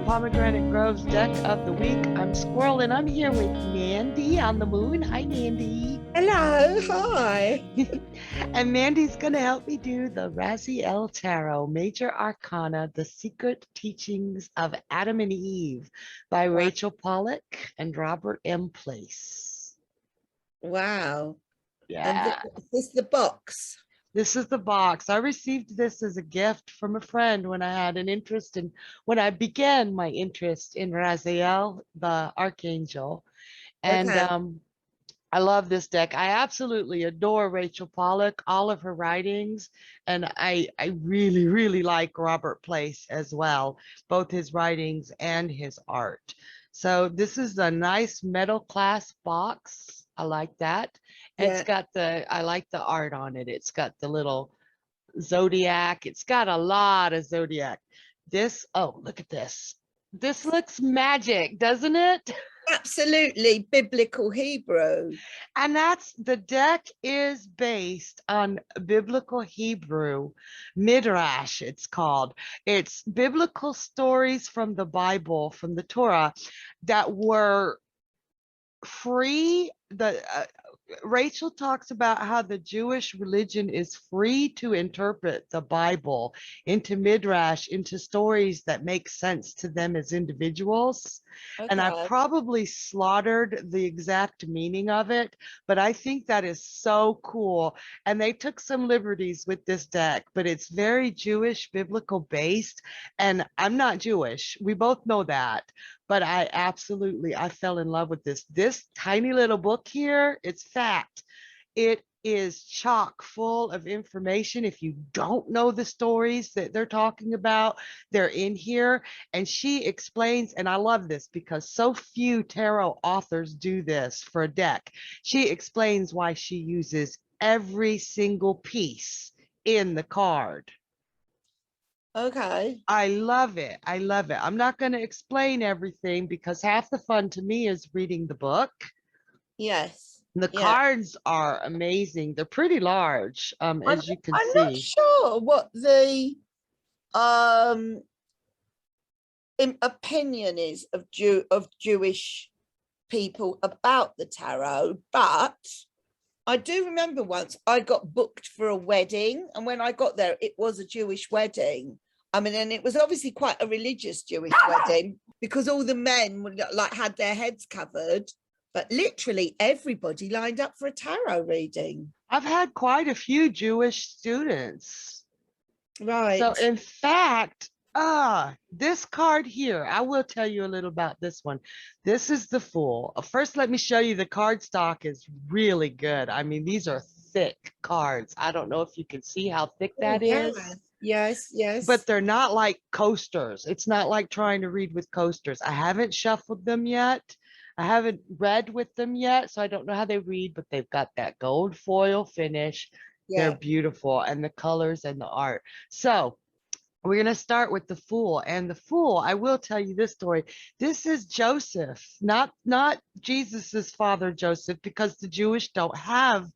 Pomegranate Grove's Deck of the Week. I'm Squirrel and I'm here with Mandy on the moon. Hi, Mandy. Hello, hi. And Mandy's going to help me do the Raziel Tarot, Major Arcana, The Secret Teachings of Adam and Eve by Wow. Rachel Pollack and Robert M. Place. Wow. And Yeah. is this the box? This is the box. I received this as a gift from a friend when I had an interest in, when I began my interest in Raziel, the Archangel. And Okay. I love this deck. I absolutely adore Rachel Pollack, all of her writings, and I really, really like Robert Place as well, both his writings and his art. So this is a nice metal class box. I like that. And it's Yeah. got I like the art on it. It's got the little zodiac. It's got a lot of zodiac. Oh, look at this. This looks magic, doesn't it? Absolutely biblical Hebrew. And the deck is based on biblical Hebrew, Midrash, it's called. It's biblical stories from the Bible, from the Torah, that were free. Rachel talks about how the Jewish religion is free to interpret the Bible into midrash, into stories that make sense to them as individuals. And I Okay. probably slaughtered the exact meaning of it, but I think that is so cool. And they took some liberties with this deck, but it's very Jewish, biblical based. And I'm not Jewish. We both know that. But I fell in love with this. This tiny little book here, it's fact. It is chock full of information. If you don't know the stories that they're talking about, they're in here. And she explains, and I love this because so few tarot authors do this for a deck. She explains why she uses every single piece in the card. Okay. I love it. I love it. I'm not going to explain everything because half the fun to me is reading the book. Yes. The Yeah. cards are amazing. They're pretty large, I'm as you can I'm not see. sure what the um opinion is of Jewish people about the tarot, but I do remember once I got booked for a wedding, and when I got there, it was a Jewish wedding. I mean, and it was obviously quite a religious Jewish wedding because all the men were like had their heads covered, but literally everybody lined up for a tarot reading. I've had quite a few Jewish students. So Right. in fact, this card here, I will tell you a little about this one. This is the Fool. First, let me show you the card stock is really good. I mean, these are thick cards. I don't know if you can see how thick Oh, that yes. is, Yes. but Yes. they're not like coasters. It's not like trying to read with coasters. I haven't shuffled them yet. I haven't read with them yet, so I don't know how they read, but they've got that gold foil finish. They're Yeah. beautiful, and the colors and the art. So we're going to start with the Fool. And the Fool, I will tell you this story. This is Joseph, not Jesus's father Joseph, because the Jewish don't have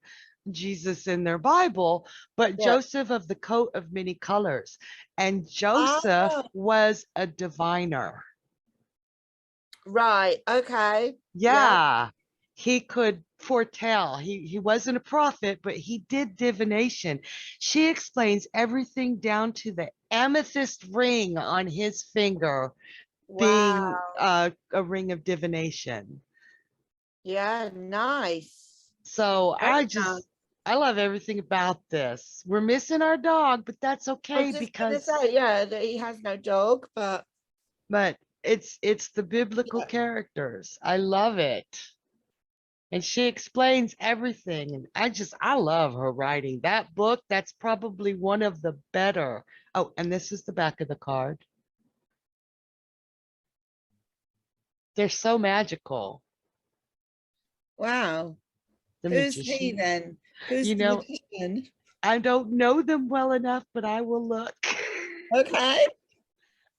Jesus in their Bible, but Yeah. Joseph of the coat of many colors. And Joseph Ah, was a diviner. right. Okay. Yeah. Yeah, he could foretell. He wasn't a prophet, but he did divination. She explains everything down to the amethyst ring on his finger being Wow. a ring of divination. Yeah. Nice. So Very nice. I love everything about this. We're missing our dog, but that's I was okay just going to because say, yeah, that he has no dog, but but it's the biblical yeah. characters. I love it. And she explains everything. And I love her writing. That book, that's probably one of the better. Oh, and this is the back of the card. They're so magical. Wow. The Who's he magician. then? Who's You the know, magician? I don't know them well enough, but I will look. Okay.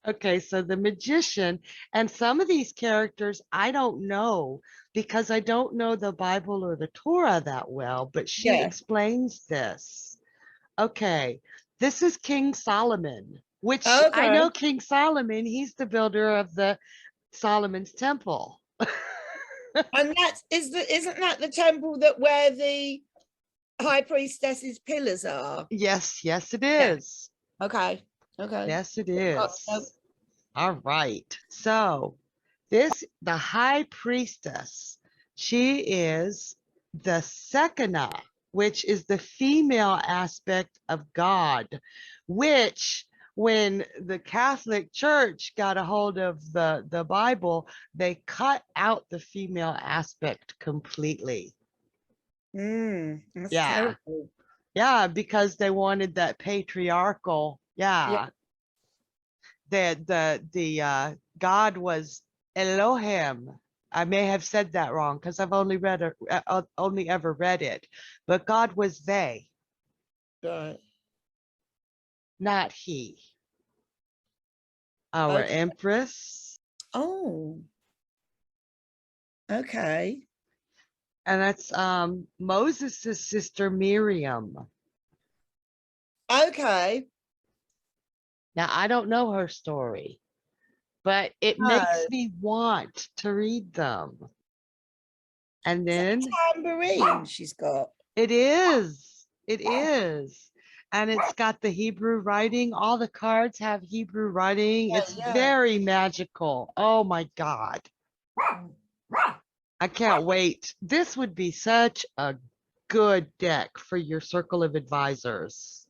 Okay, so the magician, and some of these characters I don't know because I don't know the Bible or the Torah that well, but she Yeah. explains this. Okay, this is King Solomon. which I Okay. know King Solomon, he's the builder of the Solomon's temple. And isn't that the temple that where the high priestess's pillars are? Yes, yes, it Yeah. is. Okay. Okay. Yes, it No, is. All right. So the high priestess, she is the Shekinah, which is the female aspect of God, which when the Catholic Church got a hold of the Bible, they cut out the female aspect completely. that's Yeah. terrible. Yeah, because they wanted that patriarchal. Yeah. Yeah. The God was Elohim. I may have said that wrong because I've only ever read it, but God was they, Right. not he. Our Okay. empress, Oh, okay. and that's Moses' sister Miriam. Okay. Now I don't know her story, but it makes No. me want to read them. And Is that a then tambourine she's got? it is. It is. And it's got the Hebrew writing. All the cards have Hebrew writing. It's Yeah. very magical. Oh my God. I can't wait. This would be such a good deck for your circle of advisors.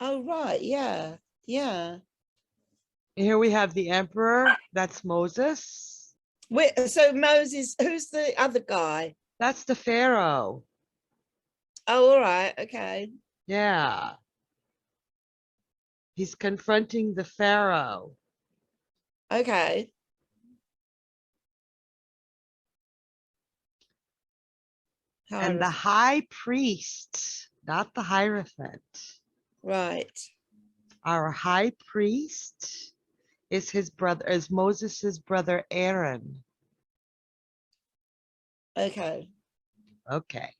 Oh, right. Yeah. Yeah. Here we have the emperor. That's Moses. Wait, so Moses, who's the other guy? That's the pharaoh. Oh, all right. Okay. Yeah. He's confronting the pharaoh. Okay. And the Hierophant. high priest, not the hierophant. Right. Our high priest is Moses's brother Aaron. Okay. Okay.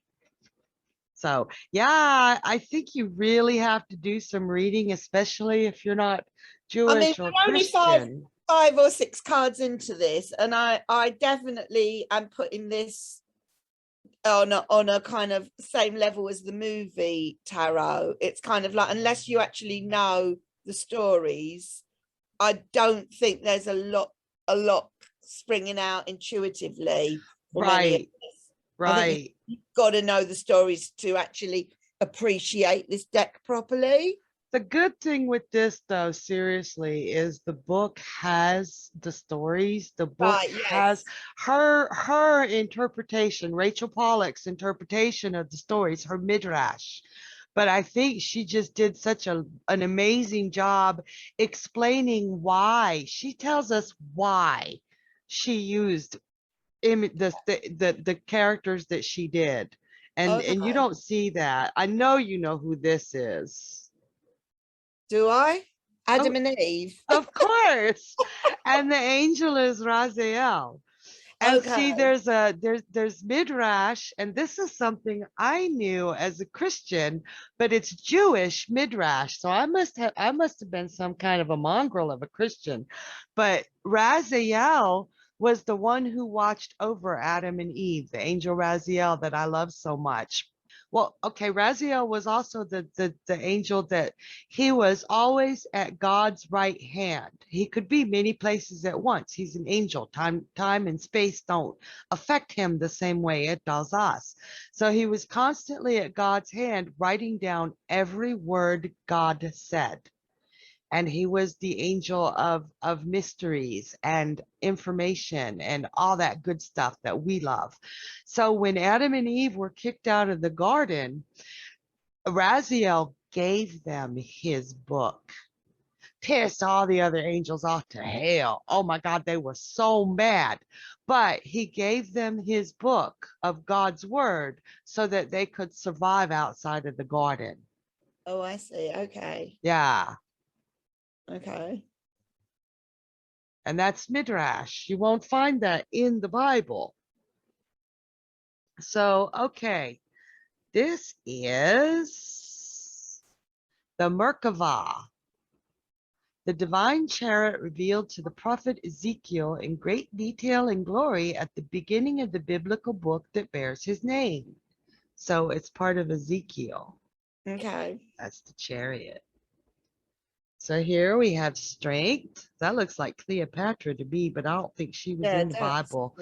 So yeah, I think you really have to do some reading, especially if you're not I mean, Jewish or we're only Christian. five or six cards into this, and I definitely am putting this on a kind of same level as the movie tarot. It's kind of like, unless you actually know the stories, I don't think there's a lot springing out intuitively from any of Right, this. I think right. you've got to know the stories to actually appreciate this deck properly. The good thing with this, though, seriously, is the book has the stories. The book Right, has yes. her interpretation, Rachel Pollack's interpretation of the stories, her midrash. But I think she just did such an amazing job explaining why. She tells us why she used the characters that she did. And you Okay. don't see that. I know you know who this is. Do I? Oh, Adam and Eve. of course. And the angel is Raziel. And see, Okay. there's midrash, and this is something I knew as a Christian, but it's Jewish midrash. So I must have been some kind of a mongrel of a Christian. But Raziel was the one who watched over Adam and Eve, the angel Raziel that I love so much. Well, okay, Raziel was also the angel that he was always at God's right hand. He could be many places at once. He's an angel. Time and space don't affect him the same way it does us. So he was constantly at God's hand, writing down every word God said. And he was the angel of mysteries and information and all that good stuff that we love. So when Adam and Eve were kicked out of the garden, Raziel gave them his book, pissed all the other angels off to hell. Oh my God, they were so mad. But he gave them his book of God's word so that they could survive outside of the garden. Oh, I see. Okay. Yeah. Okay. And that's Midrash. You won't find that in the Bible. So, okay, this is the Merkavah. The divine chariot revealed to the prophet Ezekiel in great detail and glory at the beginning of the biblical book that bears his name. So it's part of Ezekiel. Okay. That's the chariot. So here we have strength. That looks like Cleopatra to me, but I don't think she was Yeah, in it the does. Bible.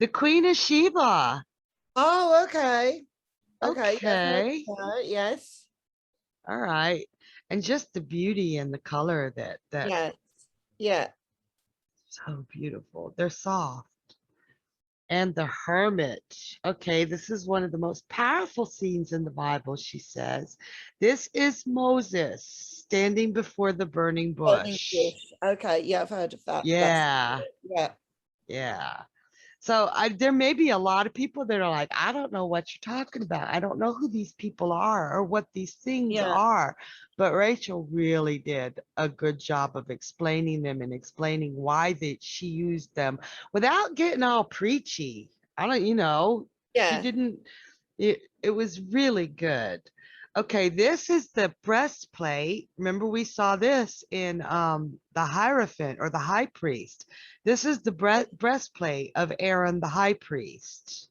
The Queen of Sheba. Oh, okay. Okay. I've heard Okay. of her. Yes. All right. And just the beauty and the color that Yes. Yeah. so beautiful. They're soft. And the hermit. Okay, this is one of the most powerful scenes in the Bible, she says. This is Moses standing before the burning Burning bush. bush. Okay. Yeah, I've heard of that. That's Yeah, yeah. yeah. So there may be a lot of people that are like, I don't know what you're talking about. I don't know who these people are or what these things Yeah. are. But Rachel really did a good job of explaining them and explaining why she used them without getting all preachy. I don't, she Yeah. didn't, it was really good. Okay, this is the breastplate. Remember we saw this in the Hierophant or the high priest. This is the breastplate of Aaron the high priest.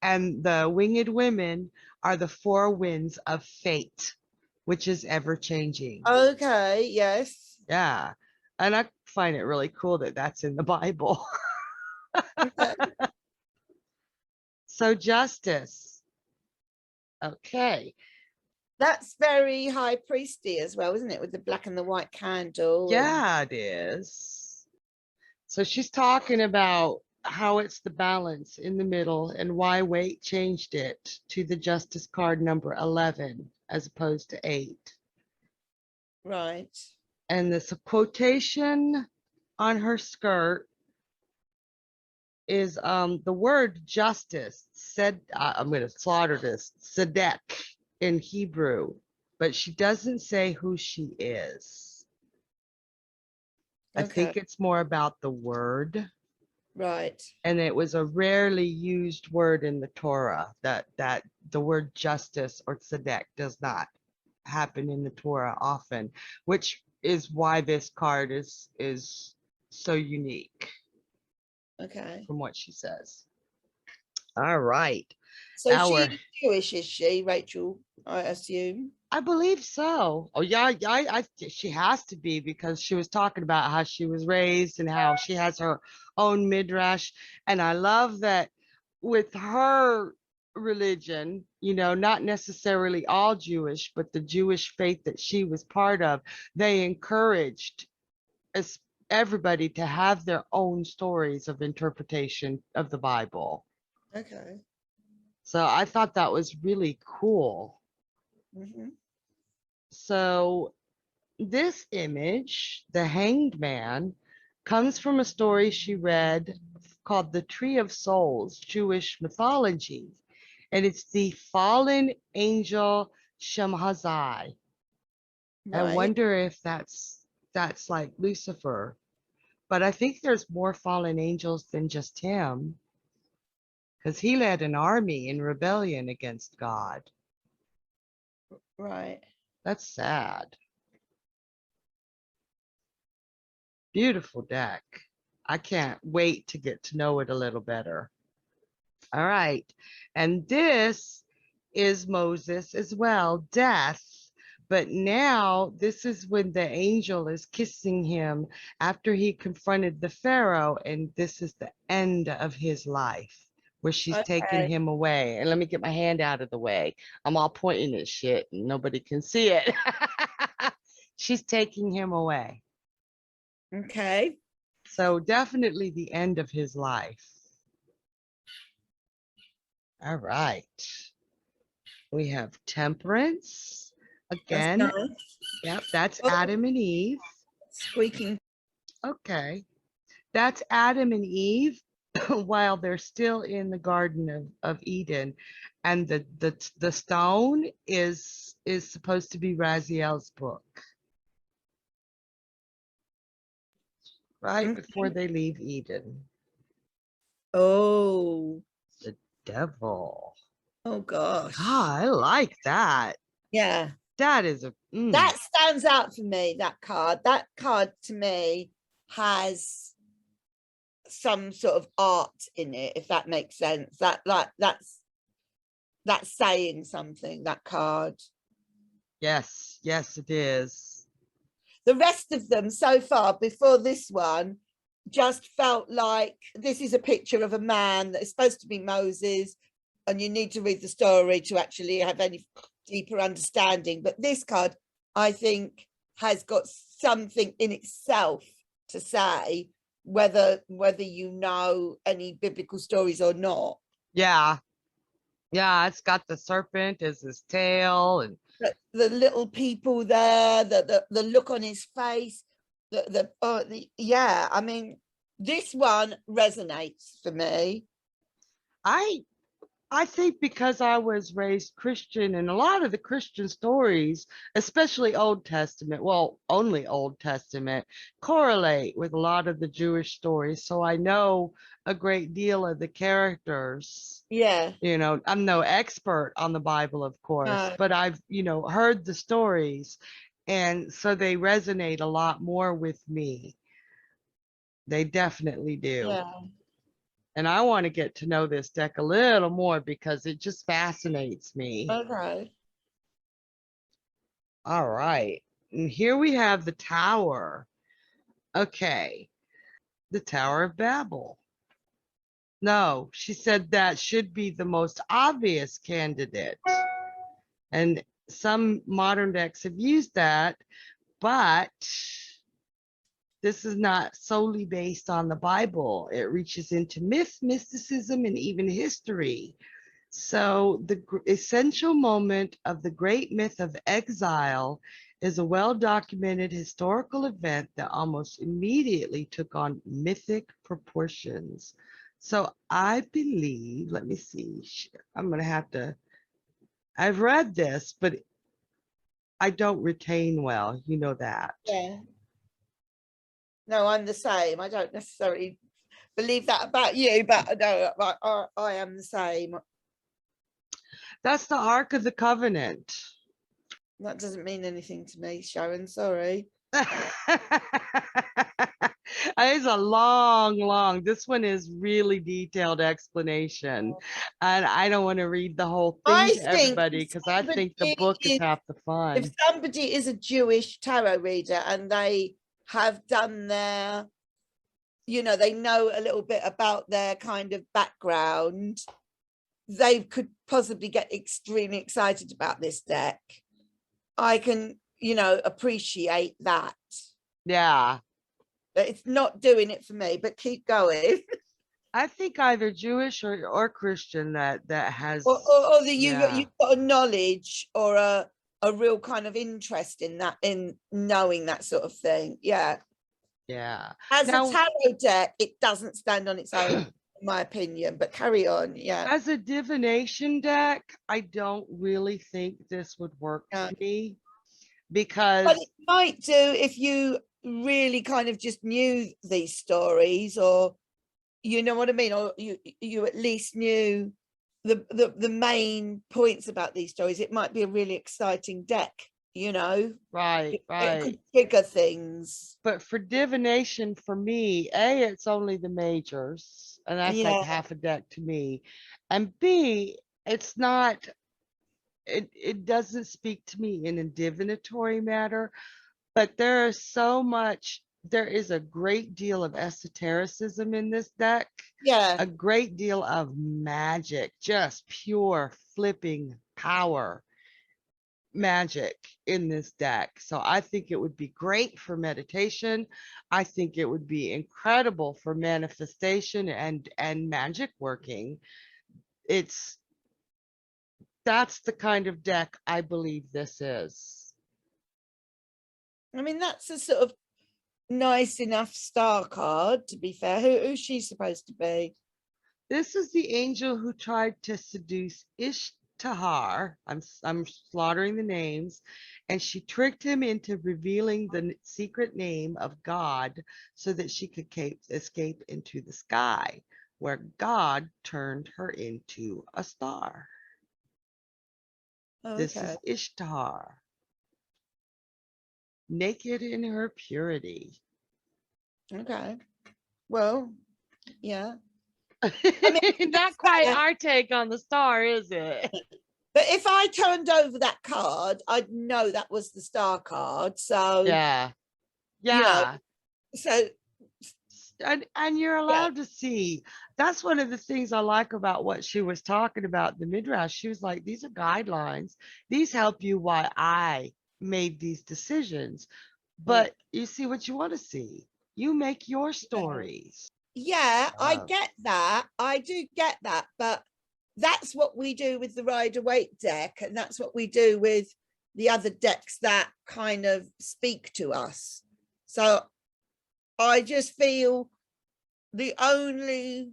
And the winged women are the four winds of fate, which is ever changing. Okay. Yes. Yeah. And I find it really cool that that's in the Bible. Okay. So justice. Okay. That's very high priesty as well, isn't it? With the black and the white candle. And Yeah, it is. So she's talking about how it's the balance in the middle and why Waite changed it to the justice card number 11 as opposed to 8. right. And this quotation on her skirt is the word justice said, I'm going to slaughter this, tzedek in Hebrew, but she doesn't say who she is. I Okay. think it's more about the word. Right. And it was a rarely used word in the Torah, that the word justice or tzedek does not happen in the Torah often, which is why this card is so unique Okay. from what she says. All right. So Our she's Jewish, is she, Rachel? I assume. I believe so. Oh yeah, she has to be because she was talking about how she was raised and how she has her own midrash. And I love that with her religion, not necessarily all Jewish, but the Jewish faith that she was part of, they encouraged everybody to have their own stories of interpretation of the Bible. Okay. So I thought that was really cool. Mm-hmm. So this image, the hanged man, comes from a story she read called The Tree of Souls, Jewish mythology. And it's the fallen angel Shemhazai. I Right. wonder if that's like Lucifer. But I think there's more fallen angels than just him, because he led an army in rebellion against God. Right. That's sad. Beautiful deck. I can't wait to get to know it a little better. All right. And this is Moses as well, death. But now this is when the angel is kissing him after he confronted the Pharaoh. And this is the end of his life where she's taking Okay. him away. And let me get my hand out of the way. I'm all pointing at shit and nobody can see it. She's taking him away. Okay. So definitely the end of his life. All right. We have temperance. That's Again, nice. yep, that's Oh, Adam and Eve. squeaking. Okay. That's Adam and Eve while they're still in the Garden of Eden. And the stone is supposed to be Raziel's book, right before they leave Eden. Oh. The devil. Oh gosh. Ah, I like that. Yeah. That is That stands out for me, that card. That card to me has some sort of art in it, if that makes sense. That's saying something, that card. Yes, yes, it is. The rest of them so far before this one just felt like this is a picture of a man that is supposed to be Moses, and you need to read the story to actually have any deeper understanding. But this card, I think, has got something in itself to say, whether you know any biblical stories or not. Yeah. Yeah, it's got the serpent as his tail, and the little people there, the look on his face, yeah, I mean, this one resonates for me. I think because I was raised Christian, and a lot of the Christian stories, especially Old Testament, well, only Old Testament, correlate with a lot of the Jewish stories. So I know a great deal of the characters. Yeah. You know, I'm no expert on the Bible, of course, No. but I've, heard the stories. And so they resonate a lot more with me. They definitely do. Yeah. And I want to get to know this deck a little more because it just fascinates me. Okay. All right. And here we have the Tower. Okay. The Tower of Babel. No, she said that should be the most obvious candidate. And some modern decks have used that, but this is not solely based on the Bible. It reaches into myth, mysticism, and even history. So the essential moment of the great myth of exile is a well-documented historical event that almost immediately took on mythic proportions. So I believe, let me see, I'm going to have to, I've read this, but I don't retain well, you know that. Yeah. No, I'm the same. I don't necessarily believe that about you, but no, I am the same. That's the Ark of the Covenant. That doesn't mean anything to me, Sharon. Sorry. It's a long, this one is really detailed explanation. And I don't want to read the whole thing I to think everybody because I think the book is half the if fun. somebody is a Jewish tarot reader and they have done their, they know a little bit about their kind of background, they could possibly get extremely excited about this deck. I can, appreciate that. Yeah. But it's not doing it for me, but keep going. I think either Jewish or Christian that has or that yeah. you've got a knowledge or a real kind of interest in that, in knowing that sort of thing. Yeah. Yeah. As Now, a tarot deck, it doesn't stand on its own, in my opinion, but carry on. Yeah. as a divination deck, I don't really think this would work Yeah. for me But because it might do if you really kind of just knew these stories, or you know what I mean, or you at least knew the main points about these stories. It might be a really exciting deck, right, it could right. trigger things. But for divination, for me, A, it's only the majors, and that's like Yeah. half a deck to me. And B, it's not, it doesn't speak to me in a divinatory matter, but there is a great deal of esotericism in this deck, Yeah. a great deal of magic, just pure flipping power magic in this deck. So I think it would be great for meditation. I think it would be incredible for manifestation and magic working. That's the kind of deck I believe this is. I mean, that's a sort of nice enough star card, to be fair. Who's she supposed to be? This is the angel who tried to seduce Ishtahar. I'm slaughtering the names, and she tricked him into revealing the secret name of God so that she could escape into the sky, where God turned her into a star. Oh, This okay. is Ishtar. naked in her purity. Okay. Well, yeah. I mean, Not quite our take on the star, is it? but if I turned over that card, I'd know that was the star card. So, Yeah. you know, Yeah. so And you're yeah, allowed to see. That's one of the things I like about what she was talking about, the midrash. She was like, these are guidelines. These help you why I made these decisions. mm, But you see what you want to see. You make your yeah. stories. Yeah, I Uh, get that. I do get that. But that's what we do with the Rider Waite deck. And that's what we do with the other decks that kind of speak to us. So I just feel the only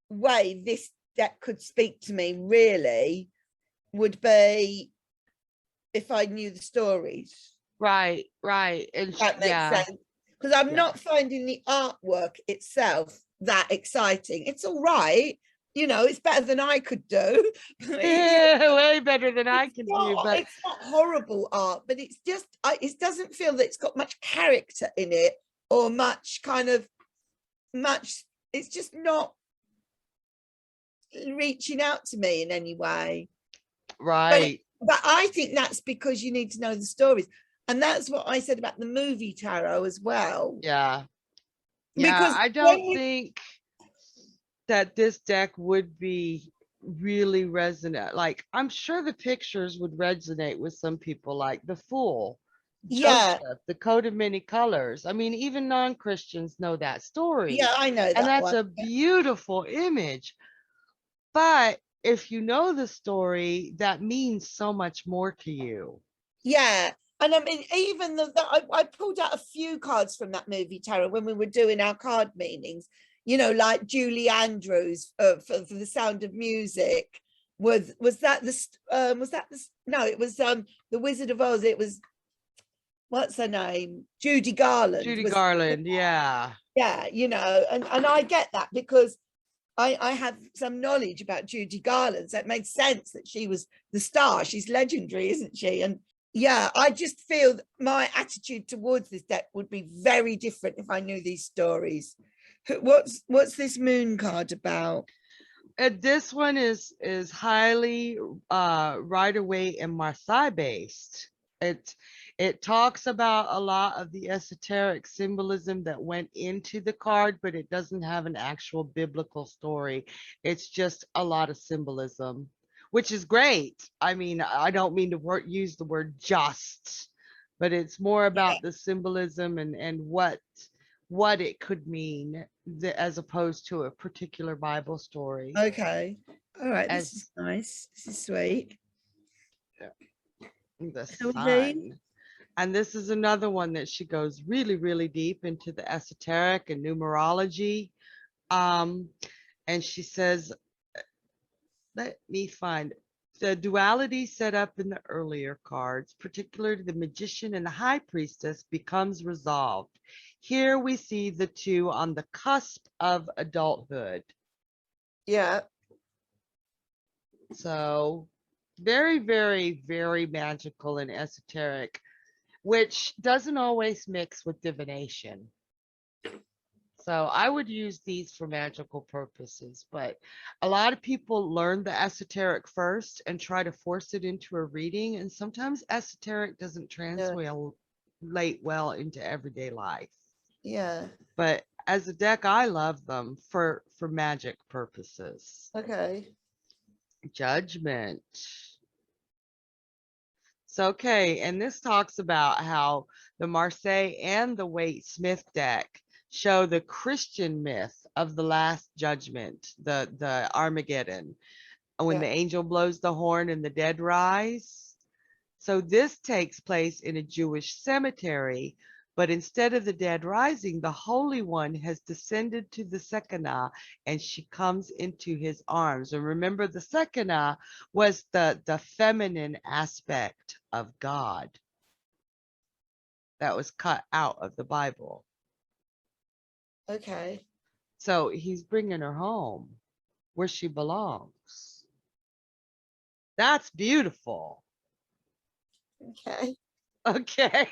way this deck could speak to me really would be if I knew the stories. right, right. And That makes yeah, sense. Because I'm yeah. not finding the artwork itself that exciting. It's all right. You know, it's better than I could do. Way better than I can do, but It's not horrible art, but it's just, it doesn't feel that it's got much character in it or much kind of much. It's just not reaching out to me in any way. But right. but I think that's because you need to know the stories. And that's what I said about the movie tarot as well. Yeah. Yeah, Because I when don't we, think that this deck would be really resonant. Like, I'm sure the pictures would resonate with some people, like the Fool, yeah, Joseph, the Coat of Many Colors. I mean, even non-Christians know that story. yeah, I know And that that's one. a beautiful image. But if you know the story, that means so much more to you. Yeah. And I mean, even I pulled out a few cards from that movie tarot when we were doing our card meanings, you know, like Julie Andrews for the Sound of Music. Was that no, it was the Wizard of Oz. It was, what's her name? Judy Garland Judy was, Garland, yeah. yeah, you know, and I get that because I have some knowledge about Judy Garland, so it makes sense that she was the star. She's legendary, isn't she? And yeah, I just feel that my attitude towards this deck would be very different if I knew these stories. What's this moon card about? And this one is highly Rider-Waite and Marseille based. It talks about a lot of the esoteric symbolism that went into the card, but it doesn't have an actual biblical story. It's just a lot of symbolism, which is great. I mean, I don't mean to use the word just, but it's more Yeah, about the symbolism and what it could mean as opposed to a particular Bible story. okay. All right, this is As nice. This is sweet. the Lovely. sun. And this is another one that she goes really, really deep into the esoteric and numerology. Um, and she says, let me find the duality set up in the earlier cards, particularly the magician and the high priestess, becomes resolved. Here we see the two on the cusp of adulthood. Yeah. So very, very, very magical and esoteric, which doesn't always mix with divination. So I would use these for magical purposes, but a lot of people learn the esoteric first and try to force it into a reading, and sometimes esoteric doesn't Yeah. translate well into everyday life. Yeah. But as a deck, I love them for magic purposes. Okay. Judgment. So, okay, and this talks about how the Marseille and the Waite Smith deck show the Christian myth of the last judgment, the Armageddon, when Yeah. the angel blows the horn and the dead rise. So this takes place in a Jewish cemetery, but instead of the dead rising, the Holy One has descended to the Shekinah and she comes into his arms. And remember, the Shekinah was the feminine aspect of God that was cut out of the Bible. Okay. So he's bringing her home where she belongs. That's beautiful. Okay. Okay.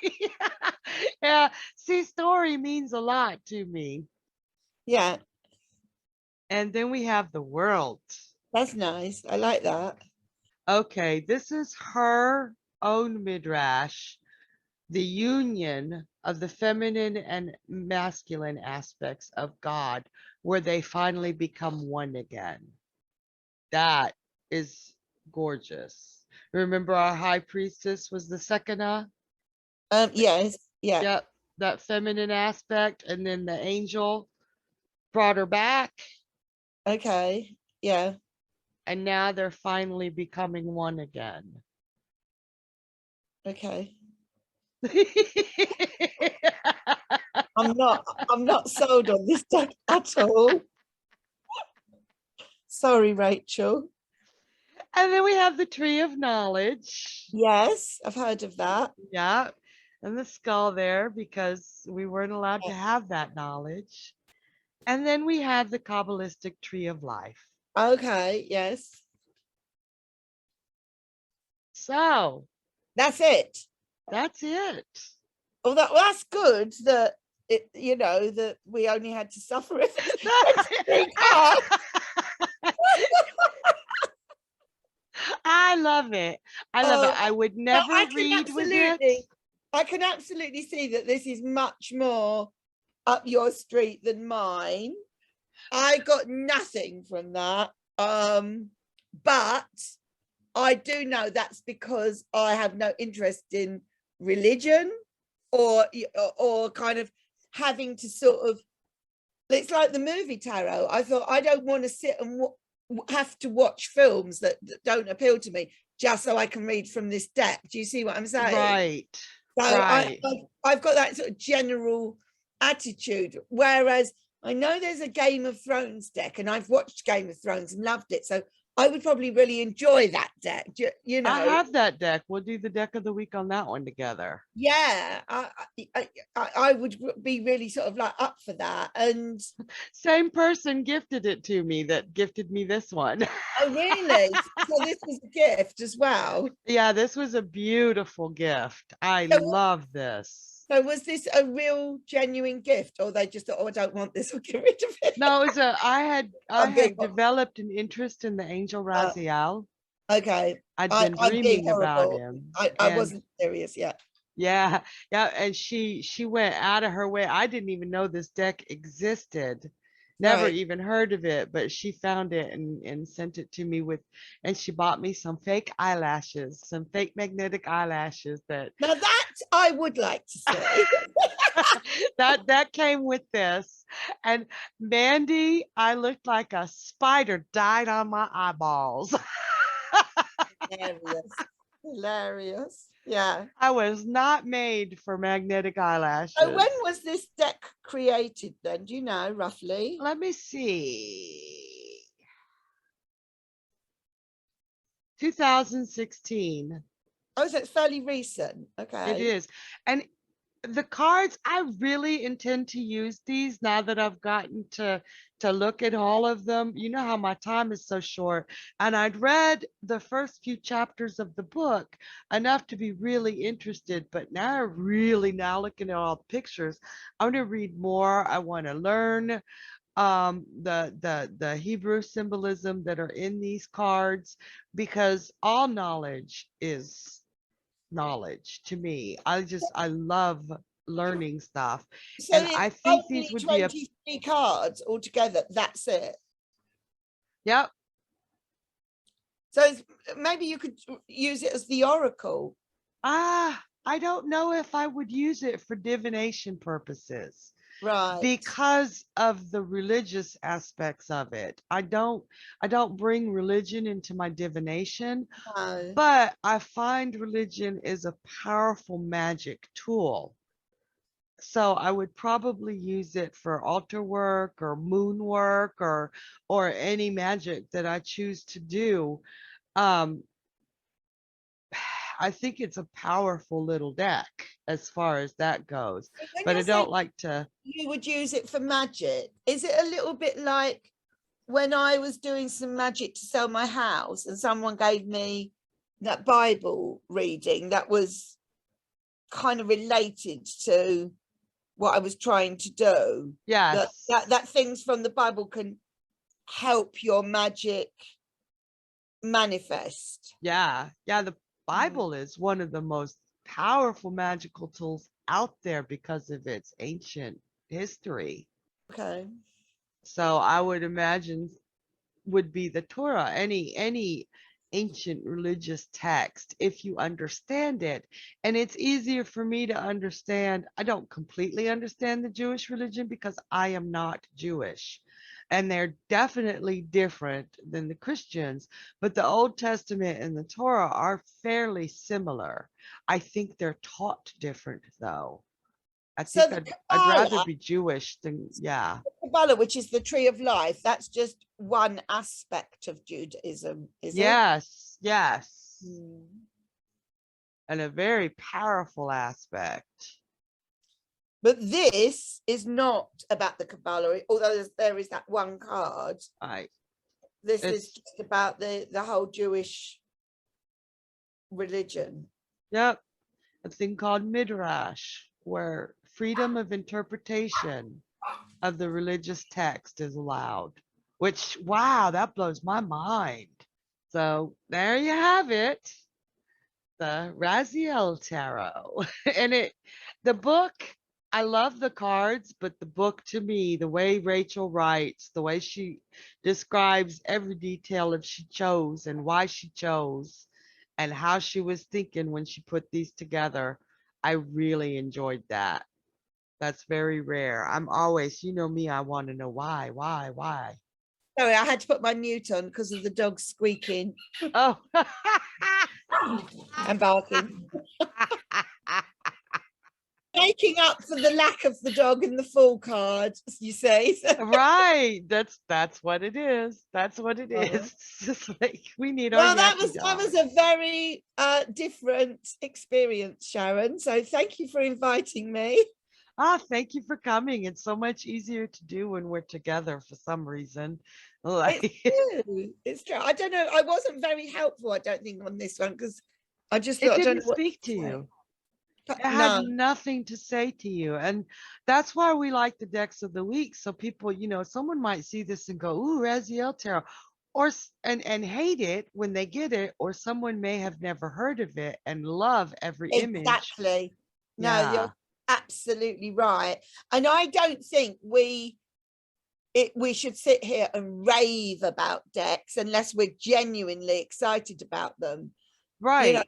Yeah. See, story means a lot to me. Yeah, And then we have the world. that's nice. I like that. Okay, this is her own midrash, the union of the feminine and masculine aspects of God, where they finally become one again. That is gorgeous. Remember, our high priestess was the Shekinah? Yes, yeah, Yep, that feminine aspect, and then the angel brought her back, okay, yeah, and now they're finally becoming one again. okay. I'm not sold on this deck at all. Sorry, Rachel. And then we have the tree of knowledge. Yes, I've heard of that. Yeah. And the skull there because we weren't allowed to have that knowledge. And then we have the Kabbalistic tree of life. Okay, yes. So That's it. that's it. Well, that's good that it, you know, that we only had to suffer it for the next 3 cards. I love it. I love it. I would But never read with it. I can absolutely see that this is much more up your street than mine. I got nothing from that. But I do know that's because I have no interest in religion or kind of having to sort of, it's like the movie tarot. I thought I don't want to sit and have to watch films that don't appeal to me just so I can read from this deck. Do you see what I'm saying? Right. So Right. I've got that sort of general attitude. Whereas I know there's a Game of Thrones deck, and I've watched Game of Thrones and loved it. So I would probably really enjoy that deck. You know, I have that deck. We'll do the deck of the week on that one together. yeah, I would be really sort of like up for that. And Same person gifted it to me that gifted me this one. oh, really? So this was a gift as well. Yeah, this was a beautiful gift. I So, love this. so was this a real genuine gift, or they just thought, oh, I don't want this, or get rid of it? No, it was I I'm had being developed an interest in the angel Raziel. okay. I'd been I'm being dreaming about horrible. him. I And wasn't serious yet. yeah, yeah, and she went out of her way. I didn't even know this deck existed. Never Right. even heard of it, but she found it and sent it to me with, and she bought me some fake eyelashes, some fake magnetic eyelashes that Now that I would like to see. that came with this. And Mandy, I looked like a spider died on my eyeballs. Hilarious. Hilarious. Yeah. I was not made for magnetic So eyelashes. when was this deck created then? Do you know roughly? Let me see. 2016. Oh, so it's fairly recent. It Okay. is. And the cards, I really intend to use these now that I've gotten to look at all of them. You know how my time is so short, and I'd read the first few chapters of the book enough to be really interested, but now really now looking at all the pictures, I want to read more. I want to learn the Hebrew symbolism that are in these cards, because all knowledge is knowledge to me. I love learning stuff. So And it's I think these only would be a 23 cards altogether. That's it. yep. So it's, maybe you could use it as the oracle. I don't know if I would use it for divination purposes Right. because of the religious aspects of it. I don't bring religion into my divination, No. but I find religion is a powerful magic tool. So I would probably use it for altar work or moon work or any magic that I choose to do. Um, I think it's a powerful little deck as far as that goes, When but you're I saying don't like to. you would use it for magic, is it a little bit like when I was doing some magic to sell my house and someone gave me that Bible reading that was kind of related to what I was trying to do. Yes. That things from the Bible can help your magic manifest. Yeah. The Bible is one of the most powerful magical tools out there because of its ancient history. Okay. So I would imagine would be the Torah, any ancient religious text, if you understand it. And it's easier for me to understand. I don't completely understand the Jewish religion because I am not Jewish. And they're definitely different than the Christians. But the Old Testament and the Torah are fairly similar. I think they're taught different, though. I So think the I'd rather Kabbalah, be Jewish than, yeah. Kabbalah, which is the tree of life, that's just one aspect of Judaism, is it? Yes, yes. Mm. And a very powerful aspect. But this is not about the Kabbalah, although there is that one card. This is just about the whole Jewish religion. Yep. A thing called Midrash, where freedom of interpretation of the religious text is allowed. Which, wow, that blows my mind. So there you have it. The Raziel Tarot. And the book, I love the cards, but the book, to me, the way Rachel writes, the way she describes every detail of she chose and why she chose and how she was thinking when she put these together, I really enjoyed that. That's very rare. I'm always, you know me, I want to know why. Sorry, I had to put my mute on because of the dog squeaking Oh. and barking. Making up for the lack of the dog in the full card, you say. Right. That's what it is. That's what it is. It's just like we need our Well, that yappy dog. was a very different experience, Sharon. So thank you for inviting me. Thank you for coming. It's so much easier to do when we're together for some reason. Like, It's true. It's true. I don't know. I wasn't very helpful, I don't think, on this one because I just it thought I don't didn't know what speak to to say. you. But It had no. nothing to say to you. And that's why we like the decks of the week. So people, someone might see this and go, ooh, Raziel Tarot, and hate it when they get it, or someone may have never heard of it and love every image. Exactly. No, Yeah. you're absolutely right. And I don't think we should sit here and rave about decks unless we're genuinely excited about them. Right.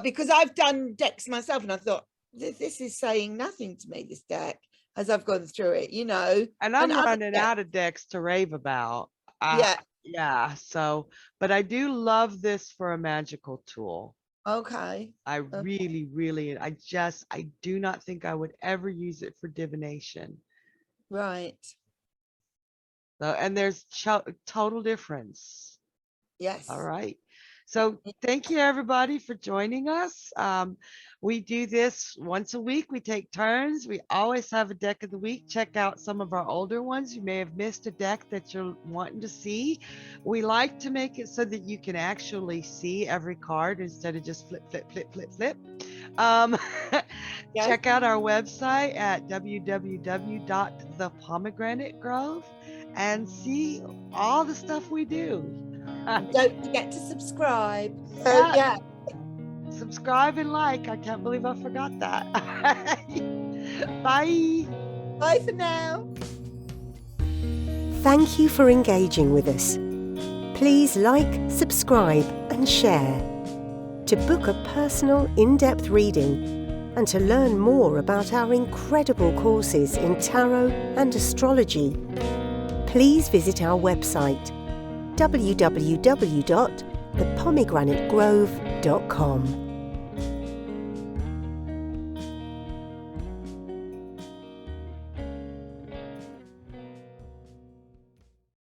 Because I've done decks myself and I thought, this is saying nothing to me, this deck, as I've gone through it, And I'm running out of decks to rave about. Yeah. So, but I do love this for a magical tool. Okay. I really, I do not think I would ever use it for divination. Right. So, and there's total difference. Yes. All right. So thank you everybody for joining us. We do this once a week. We take turns. We always have a deck of the week. Check out some of our older ones. You may have missed a deck that you're wanting to see. We like to make it so that you can actually see every card instead of just flip. Check out our website at www.thepomegranate.grove and see all the stuff we do. Don't forget to subscribe. Subscribe and like. I can't believe I forgot that. Bye. Bye for now. Thank you for engaging with us. Please like, subscribe and share. To book a personal, in-depth reading and to learn more about our incredible courses in tarot and astrology, please visit our website www.thepomegranate.grove.com.